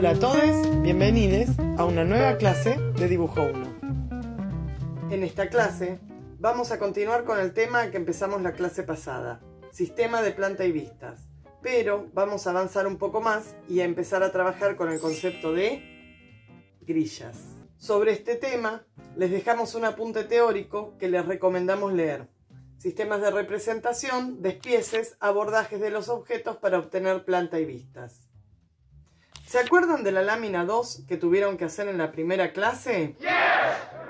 Hola a todos, bienvenidos a una nueva clase de Dibujo 1. En esta clase vamos a continuar con el tema que empezamos la clase pasada, sistema de planta y vistas, pero vamos a avanzar un poco más y a empezar a trabajar con el concepto de grillas. Sobre este tema les dejamos un apunte teórico que les recomendamos leer: sistemas de representación, despieces, abordajes de los objetos para obtener planta y vistas. ¿Se acuerdan de la lámina 2 que tuvieron que hacer en la primera clase? ¡Yes!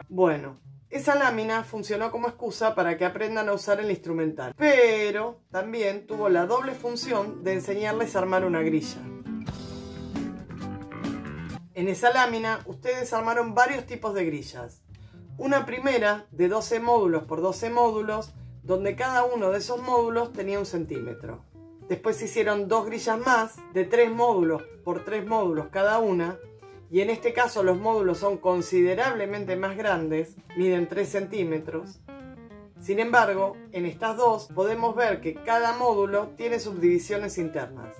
Bueno, esa lámina funcionó como excusa para que aprendan a usar el instrumental, pero también tuvo la doble función de enseñarles a armar una grilla. En esa lámina ustedes armaron varios tipos de grillas. Una primera de 12 módulos por 12 módulos, donde cada uno de esos módulos tenía 1 centímetro. Después hicieron 2 grillas más de 3 módulos por 3 módulos cada una, y en este caso los módulos son considerablemente más grandes, miden 3 centímetros. Sin embargo, en estas dos podemos ver que cada módulo tiene subdivisiones internas.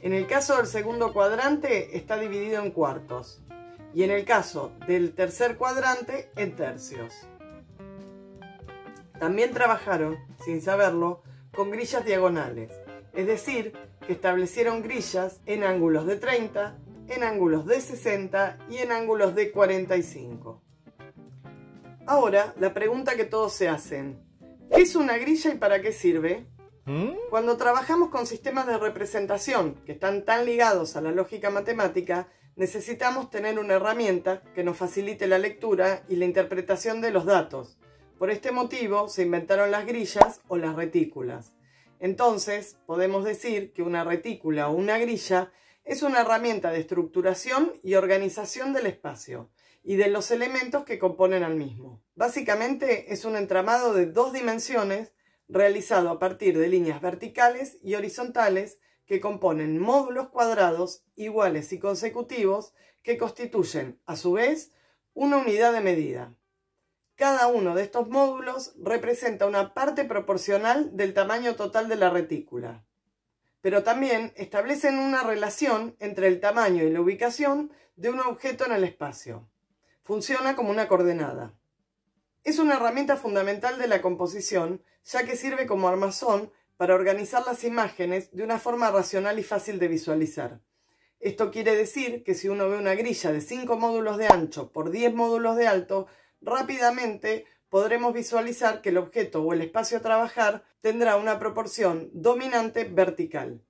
En el caso del segundo cuadrante está dividido en cuartos, y en el caso del tercer cuadrante en tercios. También trabajaron, sin saberlo, con grillas diagonales. Es decir, que establecieron grillas en ángulos de 30, en ángulos de 60 y en ángulos de 45. Ahora, la pregunta que todos se hacen: ¿qué es una grilla y para qué sirve? Cuando trabajamos con sistemas de representación que están tan ligados a la lógica matemática, necesitamos tener una herramienta que nos facilite la lectura y la interpretación de los datos. Por este motivo se inventaron las grillas o las retículas. Entonces, podemos decir que una retícula o una grilla es una herramienta de estructuración y organización del espacio y de los elementos que componen al mismo. Básicamente es un entramado de 2 dimensiones realizado a partir de líneas verticales y horizontales que componen módulos cuadrados iguales y consecutivos que constituyen, a su vez, una unidad de medida. Cada uno de estos módulos representa una parte proporcional del tamaño total de la retícula, pero también establecen una relación entre el tamaño y la ubicación de un objeto en el espacio. Funciona como una coordenada. Es una herramienta fundamental de la composición, ya que sirve como armazón para organizar las imágenes de una forma racional y fácil de visualizar. Esto quiere decir que si uno ve una grilla de 5 módulos de ancho por 10 módulos de alto, rápidamente podremos visualizar que el objeto o el espacio a trabajar tendrá una proporción dominante vertical.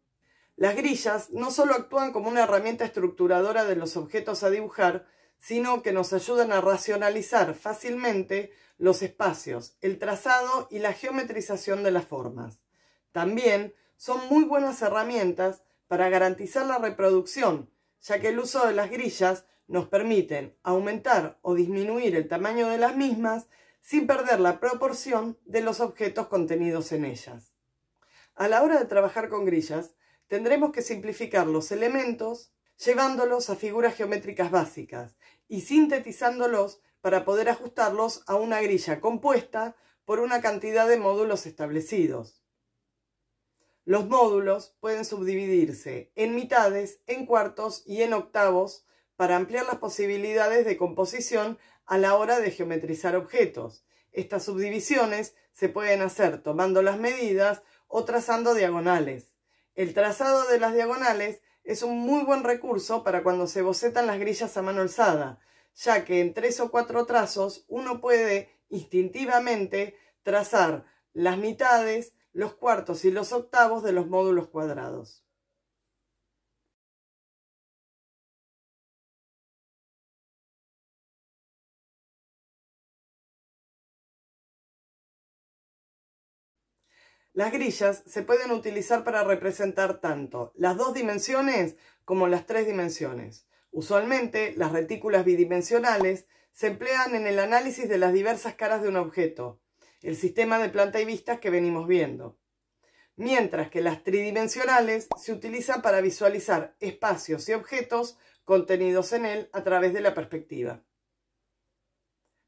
Las grillas no solo actúan como una herramienta estructuradora de los objetos a dibujar, sino que nos ayudan a racionalizar fácilmente los espacios, el trazado y la geometrización de las formas. También son muy buenas herramientas para garantizar la reproducción, ya que el uso de las grillas nos permiten aumentar o disminuir el tamaño de las mismas sin perder la proporción de los objetos contenidos en ellas. A la hora de trabajar con grillas, tendremos que simplificar los elementos llevándolos a figuras geométricas básicas y sintetizándolos para poder ajustarlos a una grilla compuesta por una cantidad de módulos establecidos. Los módulos pueden subdividirse en mitades, en cuartos y en octavos para ampliar las posibilidades de composición a la hora de geometrizar objetos. Estas subdivisiones se pueden hacer tomando las medidas o trazando diagonales. El trazado de las diagonales es un muy buen recurso para cuando se bocetan las grillas a mano alzada, ya que en 3 o 4 trazos uno puede instintivamente trazar las mitades, los cuartos y los octavos de los módulos cuadrados. Las grillas se pueden utilizar para representar tanto las 2 dimensiones como las 3 dimensiones. Usualmente, las retículas bidimensionales se emplean en el análisis de las diversas caras de un objeto, el sistema de planta y vistas que venimos viendo. Mientras que las tridimensionales se utilizan para visualizar espacios y objetos contenidos en él a través de la perspectiva.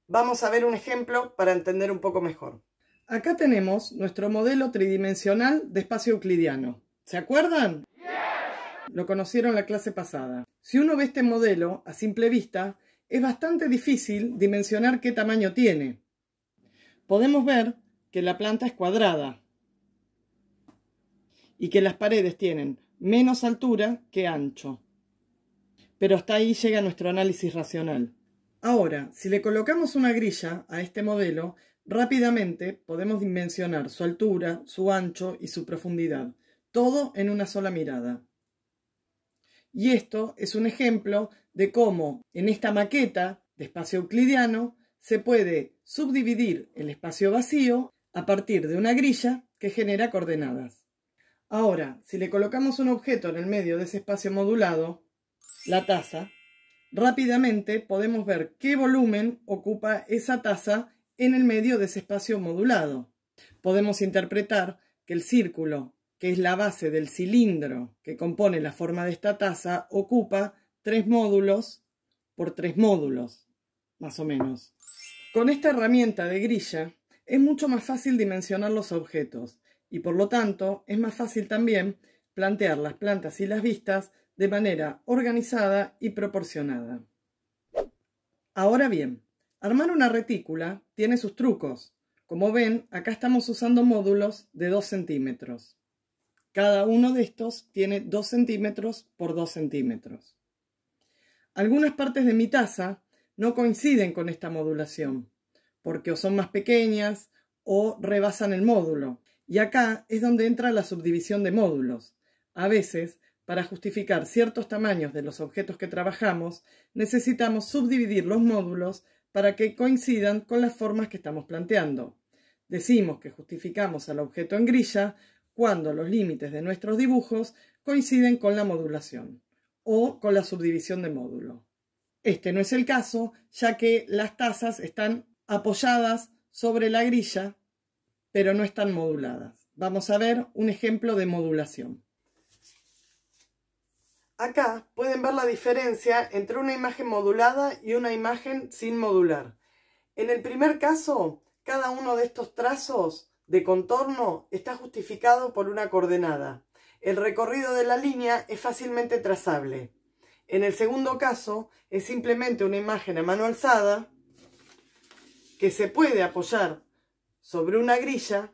Vamos a ver un ejemplo para entender un poco mejor. Acá tenemos nuestro modelo tridimensional de espacio euclidiano. ¿Se acuerdan? lo conocieron la clase pasada. Si uno ve este modelo a simple vista, es bastante difícil dimensionar qué tamaño tiene. Podemos ver que la planta es cuadrada y que las paredes tienen menos altura que ancho. Pero hasta ahí llega nuestro análisis racional. Ahora, si le colocamos una grilla a este modelo, rápidamente podemos dimensionar su altura, su ancho y su profundidad, todo en una sola mirada. Y esto es un ejemplo de cómo en esta maqueta de espacio euclidiano se puede subdividir el espacio vacío a partir de una grilla que genera coordenadas. Ahora, si le colocamos un objeto en el medio de ese espacio modulado, la taza, rápidamente podemos ver qué volumen ocupa esa taza en el medio de ese espacio modulado. Podemos interpretar que el círculo, que es la base del cilindro que compone la forma de esta taza, ocupa 3 módulos por 3 módulos, más o menos. Con esta herramienta de grilla es mucho más fácil dimensionar los objetos y por lo tanto es más fácil también plantear las plantas y las vistas de manera organizada y proporcionada. Ahora bien, armar una retícula tiene sus trucos. Como ven, acá estamos usando módulos de 2 centímetros. Cada uno de estos tiene 2 centímetros por 2 centímetros. Algunas partes de mi taza no coinciden con esta modulación, porque o son más pequeñas o rebasan el módulo. Y acá es donde entra la subdivisión de módulos. A veces, para justificar ciertos tamaños de los objetos que trabajamos, necesitamos subdividir los módulos para que coincidan con las formas que estamos planteando. Decimos que justificamos al objeto en grilla cuando los límites de nuestros dibujos coinciden con la modulación o con la subdivisión de módulo. Este no es el caso, ya que las tazas están apoyadas sobre la grilla, pero no están moduladas. Vamos a ver un ejemplo de modulación. Acá pueden ver la diferencia entre una imagen modulada y una imagen sin modular. En el primer caso, cada uno de estos trazos de contorno está justificado por una coordenada. El recorrido de la línea es fácilmente trazable. En el segundo caso, es simplemente una imagen a mano alzada que se puede apoyar sobre una grilla,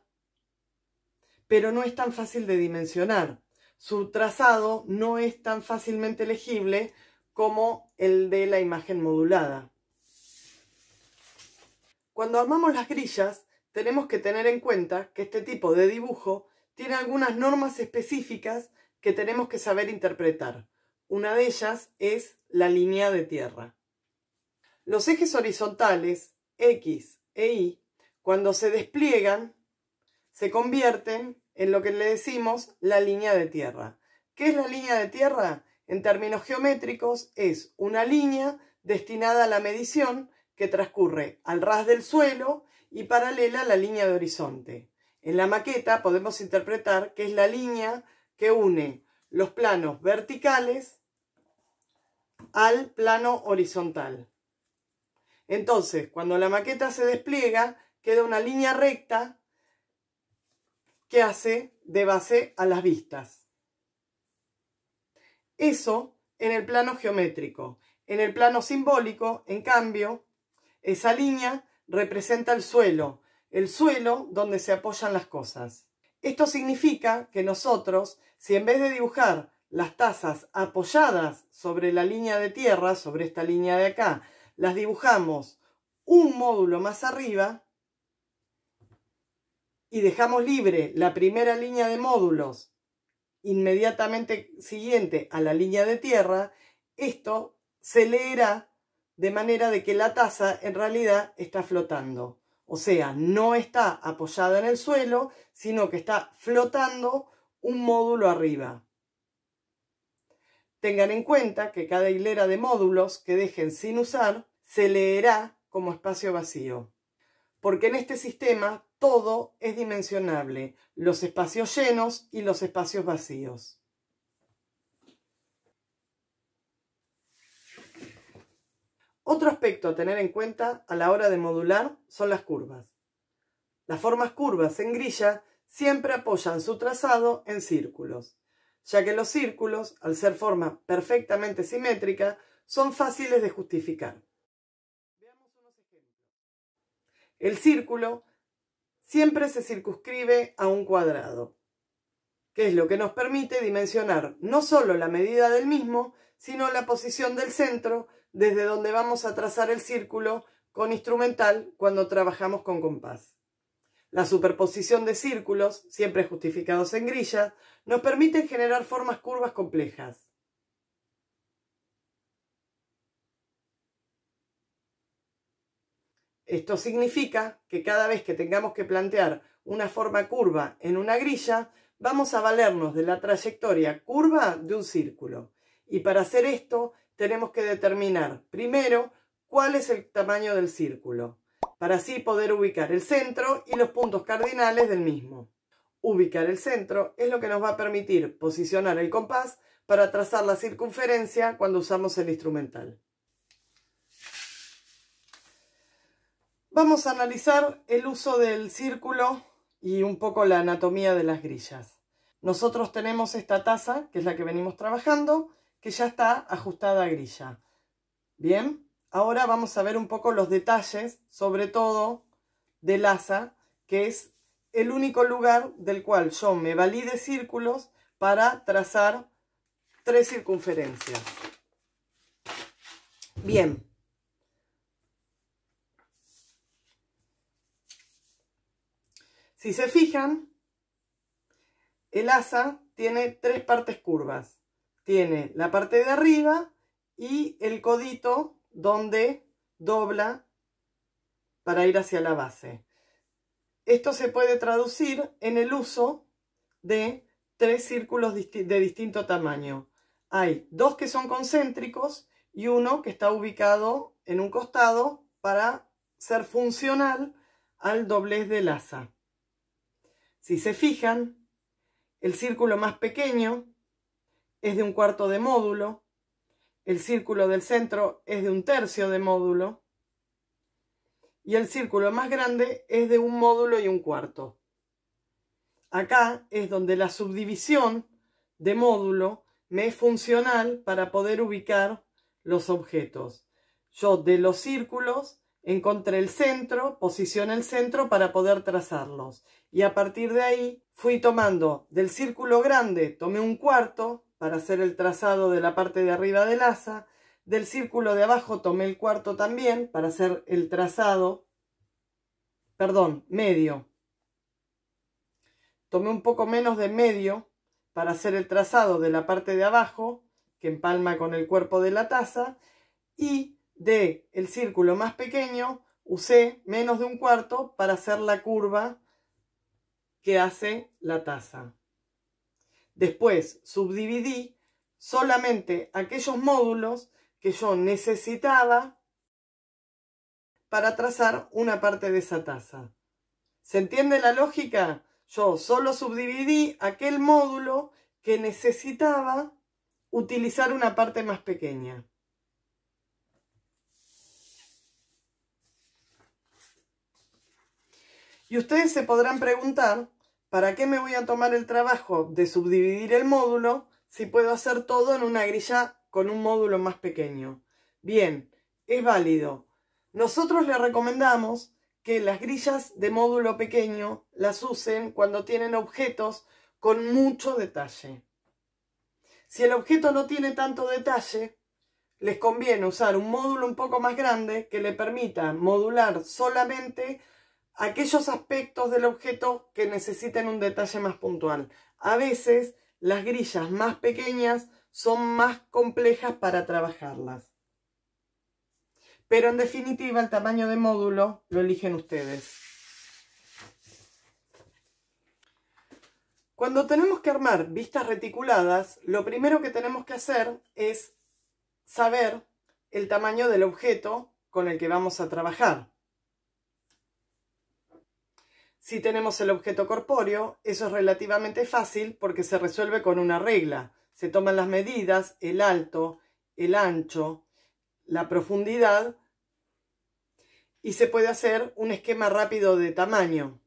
pero no es tan fácil de dimensionar. Su trazado no es tan fácilmente legible como el de la imagen modulada. Cuando armamos las grillas, tenemos que tener en cuenta que este tipo de dibujo tiene algunas normas específicas que tenemos que saber interpretar. Una de ellas es la línea de tierra. Los ejes horizontales, X e Y, cuando se despliegan, se convierten en lo que le decimos la línea de tierra. ¿Qué es la línea de tierra? En términos geométricos, es una línea destinada a la medición que transcurre al ras del suelo y paralela a la línea de horizonte. En la maqueta podemos interpretar que es la línea que une los planos verticales al plano horizontal. Entonces, cuando la maqueta se despliega, queda una línea recta que hace de base a las vistas. Eso en el plano geométrico. En el plano simbólico, en cambio, esa línea representa el suelo donde se apoyan las cosas. Esto significa que nosotros, si en vez de dibujar las tazas apoyadas sobre la línea de tierra, sobre esta línea de acá, las dibujamos un módulo más arriba y dejamos libre la primera línea de módulos inmediatamente siguiente a la línea de tierra, esto se leerá de manera de que la taza en realidad está flotando. O sea, no está apoyada en el suelo, sino que está flotando un módulo arriba. Tengan en cuenta que cada hilera de módulos que dejen sin usar se leerá como espacio vacío. Porque en este sistema todo es dimensionable, los espacios llenos y los espacios vacíos. Otro aspecto a tener en cuenta a la hora de modular son las curvas. Las formas curvas en grilla siempre apoyan su trazado en círculos. ya que los círculos, al ser forma perfectamente simétrica, son fáciles de justificar. Veamos unos ejemplos. El círculo siempre se circunscribe a un cuadrado, que es lo que nos permite dimensionar no solo la medida del mismo, sino la posición del centro desde donde vamos a trazar el círculo con instrumental cuando trabajamos con compás. La superposición de círculos, siempre justificados en grilla, nos permite generar formas curvas complejas. Esto significa que cada vez que tengamos que plantear una forma curva en una grilla, vamos a valernos de la trayectoria curva de un círculo. Y para hacer esto, tenemos que determinar primero cuál es el tamaño del círculo, para así poder ubicar el centro y los puntos cardinales del mismo. Ubicar el centro es lo que nos va a permitir posicionar el compás para trazar la circunferencia cuando usamos el instrumental. Vamos a analizar el uso del círculo y un poco la anatomía de las grillas. Nosotros tenemos esta taza, que es la que venimos trabajando, que ya está ajustada a grilla. Bien, ahora vamos a ver un poco los detalles, sobre todo del asa, que es el único lugar del cual yo me valí de círculos para trazar 3 circunferencias. Bien. Si se fijan, el asa tiene 3 partes curvas. Tiene la parte de arriba y el codito donde dobla para ir hacia la base. Esto se puede traducir en el uso de 3 círculos de distinto tamaño. Hay 2 que son concéntricos y uno que está ubicado en un costado para ser funcional al doblez del asa. Si se fijan, el círculo más pequeño es de 1/4 de módulo, el círculo del centro es de 1/3 de módulo y el círculo más grande es de 1 módulo y 1/4. Acá es donde la subdivisión de módulo me es funcional para poder ubicar los objetos. Yo de los círculos encontré el centro, posicioné el centro para poder trazarlos. Y a partir de ahí fui tomando del círculo grande, tomé 1/4 para hacer el trazado de la parte de arriba del asa. Del círculo de abajo tomé el 1/4 también para hacer el trazado, medio. Tomé un poco menos de medio para hacer el trazado de la parte de abajo, que empalma con el cuerpo de la taza, y del círculo más pequeño usé menos de 1/4 para hacer la curva que hace la taza. Después subdividí solamente aquellos módulos que yo necesitaba para trazar una parte de esa taza. ¿Se entiende la lógica? Yo solo subdividí aquel módulo que necesitaba utilizar una parte más pequeña. Y ustedes se podrán preguntar, ¿para qué me voy a tomar el trabajo de subdividir el módulo si puedo hacer todo en una grilla con un módulo más pequeño? Bien, es válido. Nosotros les recomendamos que las grillas de módulo pequeño las usen cuando tienen objetos con mucho detalle. Si el objeto no tiene tanto detalle, les conviene usar un módulo un poco más grande que le permita modular solamente aquellos aspectos del objeto que necesiten un detalle más puntual. A veces las grillas más pequeñas son más complejas para trabajarlas. Pero en definitiva el tamaño de módulo lo eligen ustedes. Cuando tenemos que armar vistas reticuladas, lo primero que tenemos que hacer es saber el tamaño del objeto con el que vamos a trabajar. Si tenemos el objeto corpóreo, eso es relativamente fácil porque se resuelve con una regla. Se toman las medidas, el alto, el ancho, la profundidad y se puede hacer un esquema rápido de tamaño.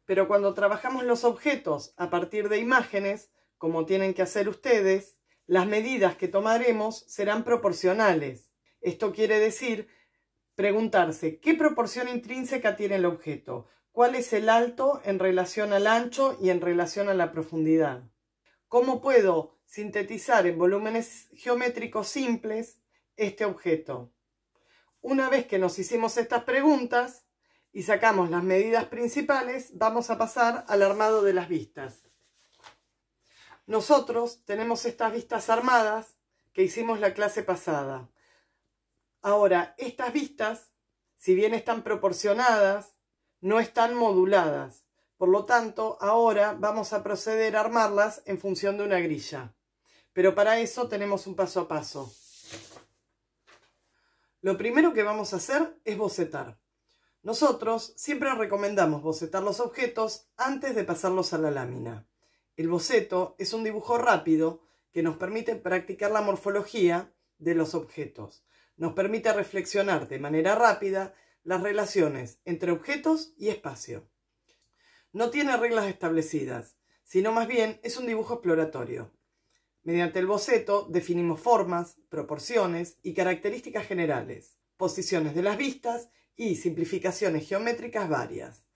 Pero cuando trabajamos los objetos a partir de imágenes, como tienen que hacer ustedes, las medidas que tomaremos serán proporcionales. Esto quiere decir preguntarse qué proporción intrínseca tiene el objeto, cuál es el alto en relación al ancho y en relación a la profundidad. ¿Cómo puedo sintetizar en volúmenes geométricos simples este objeto? Una vez que nos hicimos estas preguntas y sacamos las medidas principales, vamos a pasar al armado de las vistas. Nosotros tenemos estas vistas armadas que hicimos la clase pasada. Ahora, estas vistas, si bien están proporcionadas, no están moduladas. Por lo tanto, ahora vamos a proceder a armarlas en función de una grilla. Pero para eso tenemos un paso a paso. Lo primero que vamos a hacer es bocetar. Nosotros siempre recomendamos bocetar los objetos antes de pasarlos a la lámina. El boceto es un dibujo rápido que nos permite practicar la morfología de los objetos. Nos permite reflexionar de manera rápida las relaciones entre objetos y espacio. No tiene reglas establecidas, sino más bien es un dibujo exploratorio. Mediante el boceto definimos formas, proporciones y características generales, posiciones de las vistas y simplificaciones geométricas varias.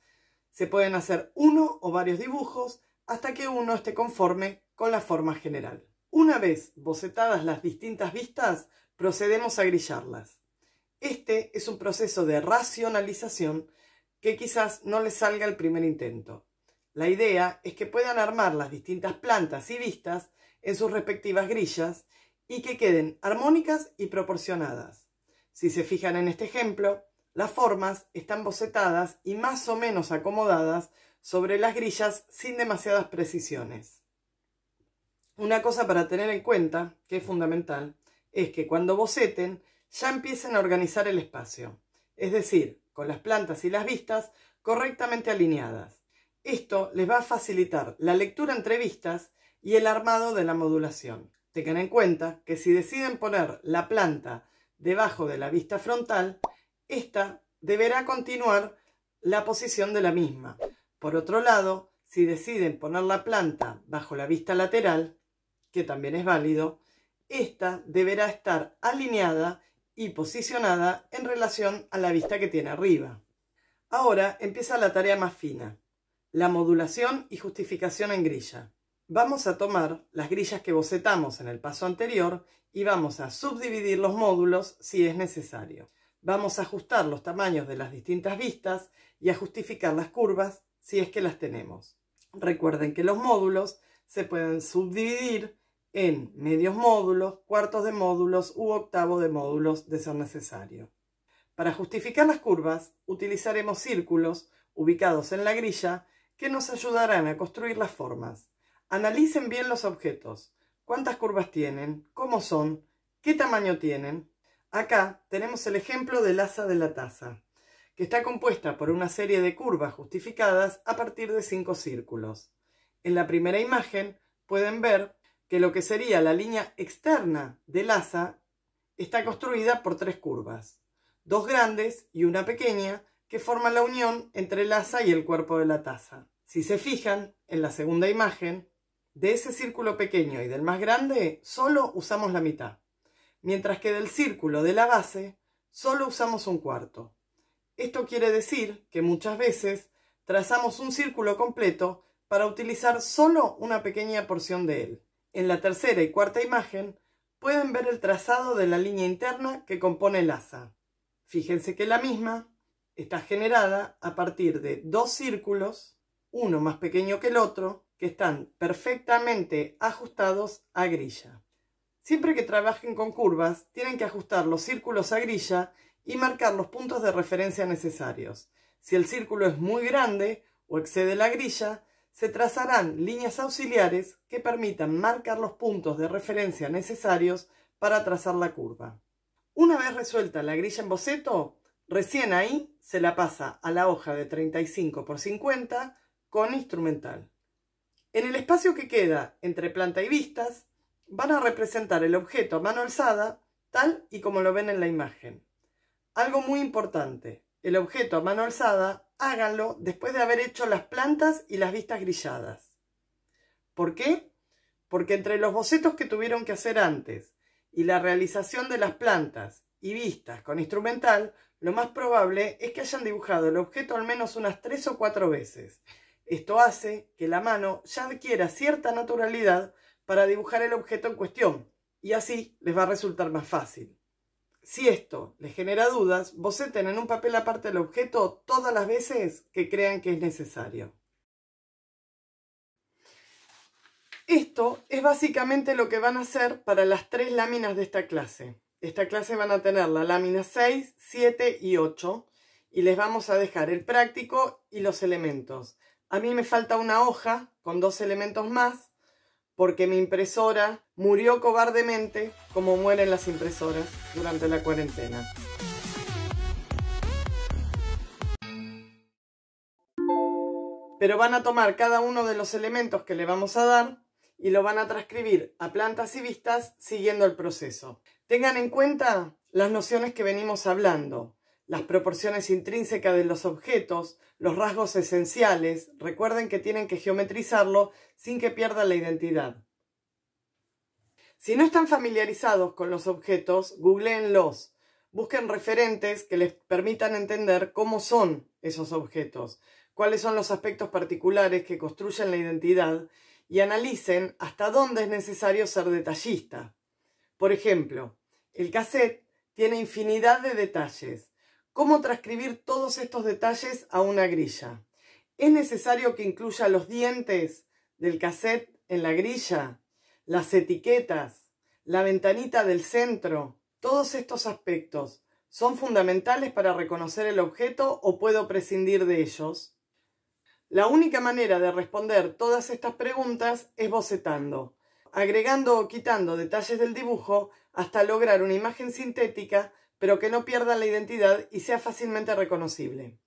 Se pueden hacer uno o varios dibujos hasta que uno esté conforme con la forma general. Una vez bocetadas las distintas vistas, procedemos a grillarlas. Este es un proceso de racionalización que quizás no les salga al primer intento. La idea es que puedan armar las distintas plantas y vistas en sus respectivas grillas y que queden armónicas y proporcionadas. Si se fijan en este ejemplo, las formas están bocetadas y más o menos acomodadas sobre las grillas sin demasiadas precisiones. Una cosa para tener en cuenta, que es fundamental, es que cuando boceten ya empiecen a organizar el espacio, es decir, con las plantas y las vistas correctamente alineadas. Esto les va a facilitar la lectura entre vistas y el armado de la modulación. Tengan en cuenta que si deciden poner la planta debajo de la vista frontal, esta deberá continuar la posición de la misma. Por otro lado, si deciden poner la planta bajo la vista lateral, que también es válido, esta deberá estar alineada y posicionada en relación a la vista que tiene arriba. Ahora empieza la tarea más fina, la modulación y justificación en grilla. Vamos a tomar las grillas que bocetamos en el paso anterior y vamos a subdividir los módulos si es necesario. Vamos a ajustar los tamaños de las distintas vistas y a justificar las curvas si es que las tenemos. Recuerden que los módulos se pueden subdividir en medios módulos, cuartos de módulos u octavo de módulos de ser necesario. Para justificar las curvas utilizaremos círculos ubicados en la grilla que nos ayudarán a construir las formas. Analicen bien los objetos. ¿Cuántas curvas tienen? ¿Cómo son? ¿Qué tamaño tienen? Acá tenemos el ejemplo del asa de la taza, que está compuesta por una serie de curvas justificadas a partir de 5 círculos. En la primera imagen pueden ver que lo que sería la línea externa del asa está construida por 3 curvas, 2 grandes y una pequeña, que forman la unión entre el asa y el cuerpo de la taza. Si se fijan, en la segunda imagen, de ese círculo pequeño y del más grande, solo usamos la mitad, mientras que del círculo de la base, solo usamos un cuarto. Esto quiere decir que muchas veces trazamos un círculo completo para utilizar solo una pequeña porción de él. En la tercera y cuarta imagen pueden ver el trazado de la línea interna que compone el asa. Fíjense que la misma está generada a partir de 2 círculos, uno más pequeño que el otro, que están perfectamente ajustados a grilla. Siempre que trabajen con curvas, tienen que ajustar los círculos a grilla y marcar los puntos de referencia necesarios. Si el círculo es muy grande o excede la grilla, se trazarán líneas auxiliares que permitan marcar los puntos de referencia necesarios para trazar la curva. Una vez resuelta la grilla en boceto, recién ahí se la pasa a la hoja de 35 por 50 con instrumental. En el espacio que queda entre planta y vistas, van a representar el objeto a mano alzada, tal y como lo ven en la imagen. Algo muy importante, el objeto a mano alzada, háganlo después de haber hecho las plantas y las vistas grilladas. ¿Por qué? porque entre los bocetos que tuvieron que hacer antes y la realización de las plantas y vistas con instrumental, lo más probable es que hayan dibujado el objeto al menos unas 3 o 4 veces. Esto hace que la mano ya adquiera cierta naturalidad para dibujar el objeto en cuestión, y así les va a resultar más fácil. Si esto les genera dudas, boceten en un papel aparte el objeto todas las veces que crean que es necesario. Esto es básicamente lo que van a hacer para las 3 láminas de esta clase. Esta clase van a tener la lámina 6, 7 y 8 y les vamos a dejar el práctico y los elementos. A mí me falta una hoja con 2 elementos más porque mi impresora murió cobardemente como mueren las impresoras durante la cuarentena. Pero van a tomar cada uno de los elementos que le vamos a dar y lo van a transcribir a plantas y vistas siguiendo el proceso. Tengan en cuenta las nociones que venimos hablando, las proporciones intrínsecas de los objetos, los rasgos esenciales. Recuerden que tienen que geometrizarlo sin que pierdan la identidad. Si no están familiarizados con los objetos, googleenlos. Busquen referentes que les permitan entender cómo son esos objetos, cuáles son los aspectos particulares que construyen la identidad y analicen hasta dónde es necesario ser detallista. Por ejemplo, el cassette tiene infinidad de detalles. ¿Cómo transcribir todos estos detalles a una grilla? ¿Es necesario que incluya los dientes del cassette en la grilla? Las etiquetas, la ventanita del centro. Todos estos aspectos, ¿son fundamentales para reconocer el objeto o puedo prescindir de ellos? La única manera de responder todas estas preguntas es bocetando, agregando o quitando detalles del dibujo hasta lograr una imagen sintética, pero que no pierda la identidad y sea fácilmente reconocible.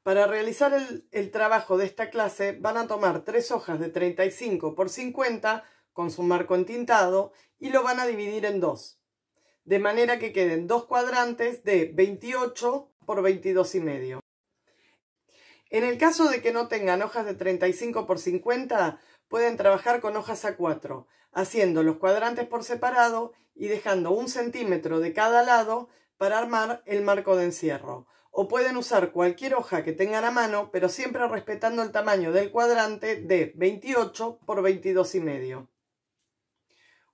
Para realizar el trabajo de esta clase van a tomar 3 hojas de 35 por 50 con su marco entintado y lo van a dividir en 2, de manera que queden 2 cuadrantes de 28 por 22,5. En el caso de que no tengan hojas de 35 por 50, pueden trabajar con hojas A4, haciendo los cuadrantes por separado y dejando 1 centímetro de cada lado para armar el marco de encierro. O pueden usar cualquier hoja que tengan a mano, pero siempre respetando el tamaño del cuadrante de 28 por 22,5.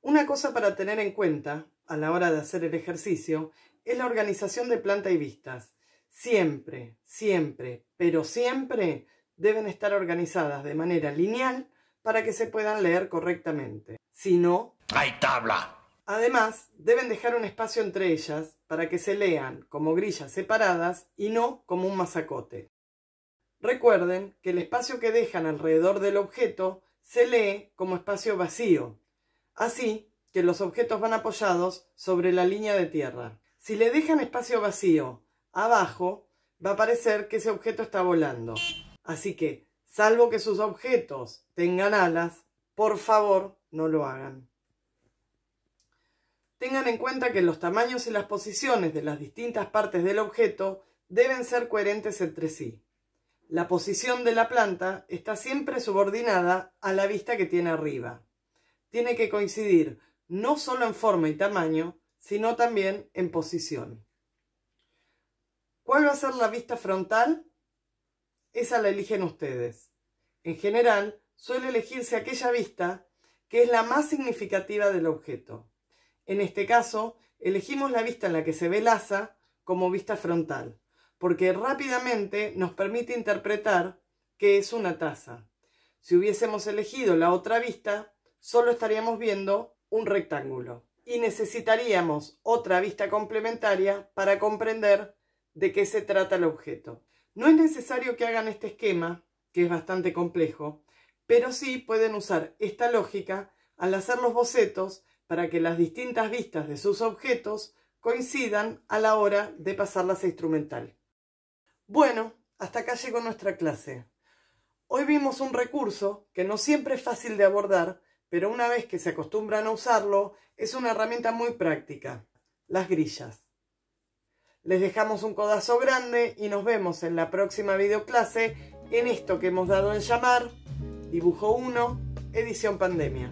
Una cosa para tener en cuenta a la hora de hacer el ejercicio es la organización de planta y vistas. Siempre, siempre, pero siempre deben estar organizadas de manera lineal para que se puedan leer correctamente. Si no, ¡hay tabla! Además, deben dejar un espacio entre ellas para que se lean como grillas separadas y no como un masacote. Recuerden que el espacio que dejan alrededor del objeto se lee como espacio vacío, así que los objetos van apoyados sobre la línea de tierra. Si le dejan espacio vacío abajo, va a parecer que ese objeto está volando. Así que, salvo que sus objetos tengan alas, por favor, no lo hagan. Tengan en cuenta que los tamaños y las posiciones de las distintas partes del objeto deben ser coherentes entre sí. La posición de la planta está siempre subordinada a la vista que tiene arriba. Tiene que coincidir no solo en forma y tamaño, sino también en posición. ¿Cuál va a ser la vista frontal? Esa la eligen ustedes. En general, suele elegirse aquella vista que es la más significativa del objeto. En este caso, elegimos la vista en la que se ve el asa como vista frontal, porque rápidamente nos permite interpretar que es una taza. Si hubiésemos elegido la otra vista, solo estaríamos viendo un rectángulo y necesitaríamos otra vista complementaria para comprender de qué se trata el objeto. No es necesario que hagan este esquema, que es bastante complejo, pero sí pueden usar esta lógica al hacer los bocetos para que las distintas vistas de sus objetos coincidan a la hora de pasarlas a instrumental. Bueno, hasta acá llegó nuestra clase. Hoy vimos un recurso que no siempre es fácil de abordar, pero una vez que se acostumbran a usarlo, es una herramienta muy práctica: las grillas. Les dejamos un codazo grande y nos vemos en la próxima videoclase en esto que hemos dado en llamar Dibujo 1, Edición Pandemia.